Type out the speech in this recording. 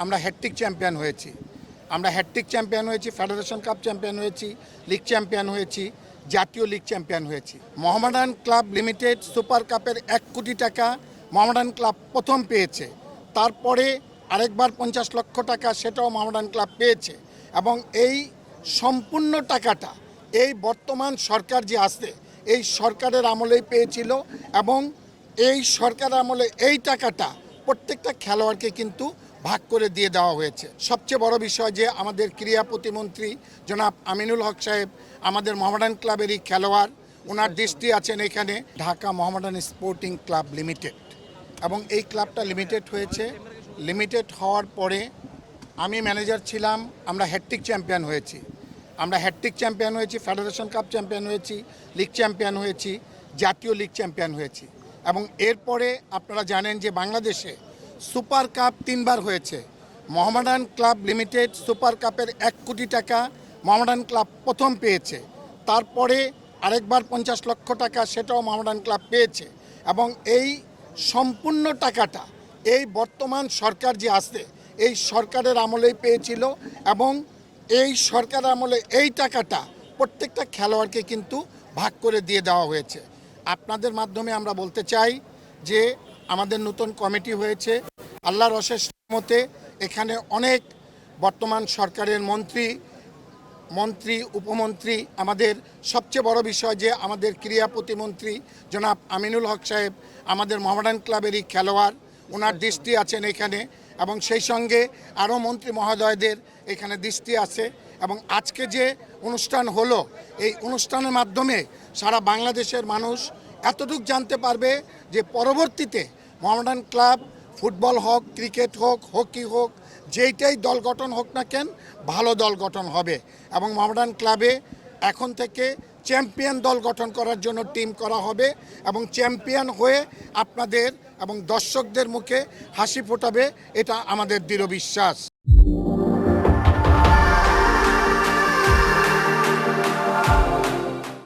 আমরা hat trick champion হয়েছি। আমরা হ্যাটট্রিক চ্যাম্পিয়ন হয়েছি, ফেডারেশন কাপ চ্যাম্পিয়ন হয়েছি, লিগ চ্যাম্পিয়ন হয়েছি, জাতীয় লিগ চ্যাম্পিয়ন হয়েছি। মোহামেডান ক্লাব লিমিটেড সুপার কাপের 1 কোটি টাকা মোহামেডান ক্লাব প্রথম পেয়েছে। তারপরে আরেকবার 50 লক্ষ টাকা সেটাও মোহামেডান ক্লাব পেয়েছে। এবং এই সম্পূর্ণ টাকাটা এই বর্তমান সরকার যে আছে এই সরকারের আমলেই পেয়েছিল। এবং এই সরকার আমলে এই টাকাটা প্রত্যেকটা খেলোয়াড়কে কিন্তু ভাগ করে দিয়ে দেওয়া হয়েছে। সবচেয়ে বড় বিষয় যে আমাদের ক্রীড়া প্রতিমন্ত্রী জনাব আমিনুল হক সাহেব আমাদের মোহামেডান ক্লাবেরই খেলোয়াড়, ওনার দৃষ্টি আছেন এখানে। Dhaka Mohammedan sporting club limited, এবং এই ক্লাবটা লিমিটেড হয়েছে। লিমিটেড হওয়ার পরে আমি ম্যানেজার ছিলাম। আমরা হ্যাটট্রিক চ্যাম্পিয়ন হয়েছি। আমরা হ্যাটট্রিক চ্যাম্পিয়ন হয়েছি, ফেডারেশন কাপ চ্যাম্পিয়ন হয়েছি, লিগ চ্যাম্পিয়ন হয়েছি, জাতীয় লিগ চ্যাম্পিয়ন হয়েছি। এবং এরপরে আপনারা জানেন যে বাংলাদেশে সুপার কাপ 3 বার হয়েছে। মোহামেডান ক্লাব লিমিটেড সুপার কাপের 1 কোটি টাকা মোহামেডান ক্লাব প্রথম পেয়েছে। তারপরে আরেকবার 50 লক্ষ টাকা সেটাও মোহামেডান ক্লাব পেয়েছে। এবং এই সম্পূর্ণ টাকাটা এই বর্তমান সরকার যে আছে এই সরকারের আমলেই পেয়েছিল। এবং এই সরকার আমলে এই টাকাটা প্রত্যেকটা খেলোয়াড়কে কিন্তু ভাগ করে দিয়ে দেওয়া হয়েছে। আপনাদের মাধ্যমে আমরা বলতে চাই যে আমাদের নতুন কমিটি হয়েছে। আল্লাহর অশেষ রহমতে এখানে অনেক বর্তমান সরকারের মন্ত্রী উপমন্ত্রী, আমাদের সবচেয়ে বড় বিষয় যে আমাদের ক্রীড়া প্রতিমন্ত্রী জনাব আমিনুল হক সাহেব আমাদের মোহামেডান ক্লাবেরই খেলোয়াড়, ওনার দৃষ্টি আছেন এখানে। এবং সেই সঙ্গে আরও মন্ত্রী মহোদয়দের এখানে দৃষ্টি আছে। এবং আজকে যে অনুষ্ঠান হলো এই অনুষ্ঠানের মাধ্যমে সারা বাংলাদেশের মানুষ এতটুকু জানতে পারবে যে পরবর্তীতে মোহামেডান ক্লাব ফুটবল হোক, ক্রিকেট হোক, হকি হোক, যেইটাই দল গঠন হোক না কেন ভালো দল গঠন হবে। এবং মোহামেডান ক্লাবে এখন থেকে চ্যাম্পিয়ন দল গঠন করার জন্য টিম করা হবে। এবং চ্যাম্পিয়ন হয়ে আপনাদের এবং দর্শকদের মুখে হাসি ফোটাবে, এটা আমাদের দৃঢ় বিশ্বাস।